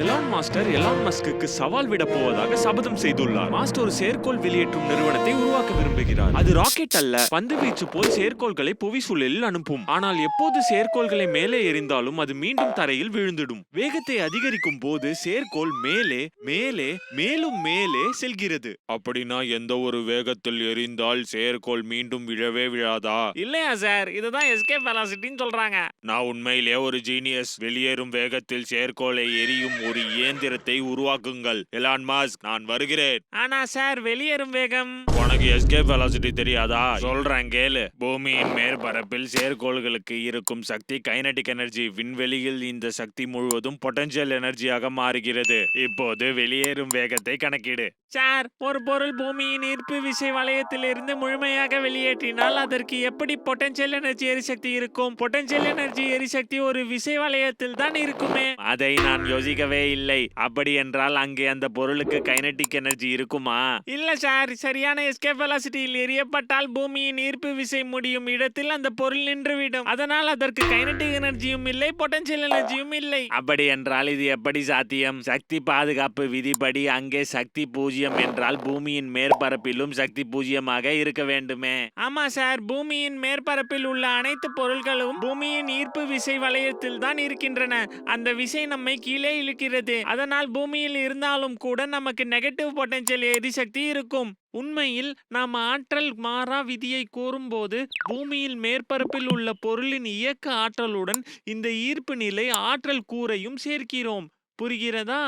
Elon master Elon மஸ்குக்கு சவால் விட போவதாக சபதம் செய்துள்ளார். மாஸ்டர் ஒரு செயற்கோள் வெளியேற்றும் நிறுவனத்தை உருவாக்க விரும்புகிறார். அது ராக்கெட் அல்ல, பந்து வீச்சு போல் செயற்கோள்களை புவி சூழலில் அனுப்பும். ஆனால் எப்போது செயற்கோள்களை மேலே எறிந்தாலும் அது மீண்டும் தரையில் விழுந்துடும். வேகத்தை அதிகரிக்கும் போது செயற்கோள் மேலே மேலே மேலும் மேலே செல்கிறது. அப்படின்னா எந்த ஒரு வேகத்தில் எறிந்தால் செயற்கோள் மீண்டும் விழவே விழாதா? இல்லையா சார், இதுதான் எஸ்கேப் வெலாசிட்டின்னு சொல்றாங்க. நான் உண்மையிலே ஒரு ஜீனியஸ். வெளியேறும் வேகத்தில் செயற்கோளை எரியும் ஒரு இயந்திரத்தை உருவாக்குங்கள். எலான் மாஸ்க், நான் வருகிறேன். ஆனா சார், வெளியேறும் வேகம். உனக்கு எஸ்கேப் வெலாசிட்டி தெரியாதா? சொல்றேன் கேளு. பூமியின் மேற்பரப்பில் செயற்கோள்களுக்கு இருக்கும் சக்தி கைனடிக் எனர்ஜி. விண்வெளியில் இந்த சக்தி முழுவதும் பொட்டன்ஷியல் எனர்ஜியாக மாறுகிறது. இப்போது வெளியேறும் வேகத்தை கணக்கிடு. சார், ஒரு பொருள் பூமியின் ஈர்ப்பு விசை வளையத்திலிருந்து முழுமையாக வெளியேற்றினால் அதற்கு எப்படி பொட்டன்ஷியல் எனர்ஜி எரிசக்தி இருக்கும்? பொட்டன்ஷியல் எனர்ஜி எரிசக்தி ஒரு விசை வளையத்தில் தான் இருக்குமே. அதை நான் யோசிக்கவே இல்லை. அப்படி என்றால் அங்கே அந்த பொருளுக்கு கைனடிக் எனர்ஜி இருக்குமா? இல்ல சார், சரியான எஸ்கேப் வெலாசிட்டியில் எரியப்பட்டால் பூமியின் ஈர்ப்பு விசை முடியும் இடத்தில் அந்த பொருள் நின்றுவிடும். அதனால் அதற்கு கைனடிக் எனர்ஜியும் இல்லை, பொட்டன்ஷியல் எனர்ஜியும் இல்லை. அப்படி என்றால் இது எப்படி சாத்தியம்? சக்தி பாதுகாப்பு விதிப்படி அங்கே சக்தி பூஜ்ஜியம் என்றால் பூமியின் மேற்பரப்பிலும் சக்தி பூஜ்ஜியமாக இருக்க வேண்டுமே. ஆமா சார், பூமியின் மேற்பரப்பில் உள்ள அனைத்து பொருட்களும் பூமியின் ஈர்ப்பு விசை வளையத்தில் தான் இருக்கின்றன. அந்த விசை நம்மை கீழே இழுக்கிறது. அதனால் பூமியில் இருந்தாலும் கூட நமக்கு நெகட்டிவ் பொட்டன்ஷியல் எரிசக்தி இருக்கும். உண்மையில் நாம் ஆற்றல் மாறா விதியை கூறும்போது பூமியில் மேற்பரப்பில் உள்ள பொருளின் இயக்க ஆற்றலுடன் இந்த ஈர்ப்பு நிலை ஆற்றல் கூறையும் சேர்க்கிறோம். புரிகிறதா?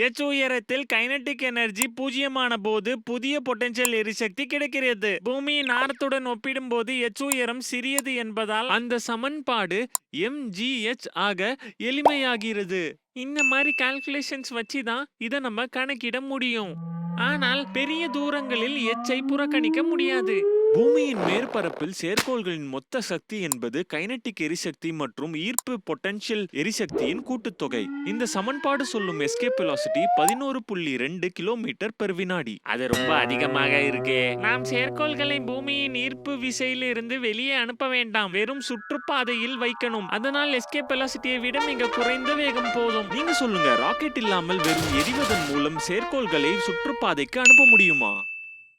எச் உயரத்தில் கைனடிக் எனர்ஜி பூஜ்ஜியமான போது புதிய பொட்டன்ஷியல் எரிசக்தி கிடைக்கிறது. பூமியின் ஆரத்துடன் ஒப்பிடும்போது எச் உயரம் சிறியது என்பதால் அந்த சமன்பாடு mgh ஆக எளிமையாகிறது. இந்த மாதிரி கால்குலேஷன்ஸ் வச்சு தான் இதை நம்ம கணக்கிட முடியும். ஆனால் பெரிய தூரங்களில் எச்சை புறக்கணிக்க முடியாது. பூமியின் மேற்பரப்பில் செயற்கோள்களின் மொத்த சக்தி என்பது கைனடிக் எரிசக்தி மற்றும் ஈர்ப்பு பொட்டன்ஷியல் எரிசக்தியின் கூட்டுத்தொகை. இந்த சமன்பாடு சொல்லும் எஸ்கேப் வெலாசிட்டி 11.2 கிலோமீட்டர் பெர் வினாடி. அது ரொம்ப அதிகமாக இருக்கே. நாம் செயற்கோள்களை பூமியின் ஈர்ப்பு விசையிலிருந்து வெளியே அனுப்ப வேண்டாம், வெறும் சுற்றுப்பாதையில் வைக்கணும். அதனால் எஸ்கேப் வெலாசிட்டியை விட மிக குறைந்த வேகம் போதும். நீங்க சொல்லுங்க, ராக்கெட் இல்லாமல் வெறும் எரிவதன் மூலம் செயற்கோள்களை சுற்றுப்பாதைக்கு அனுப்ப முடியுமா?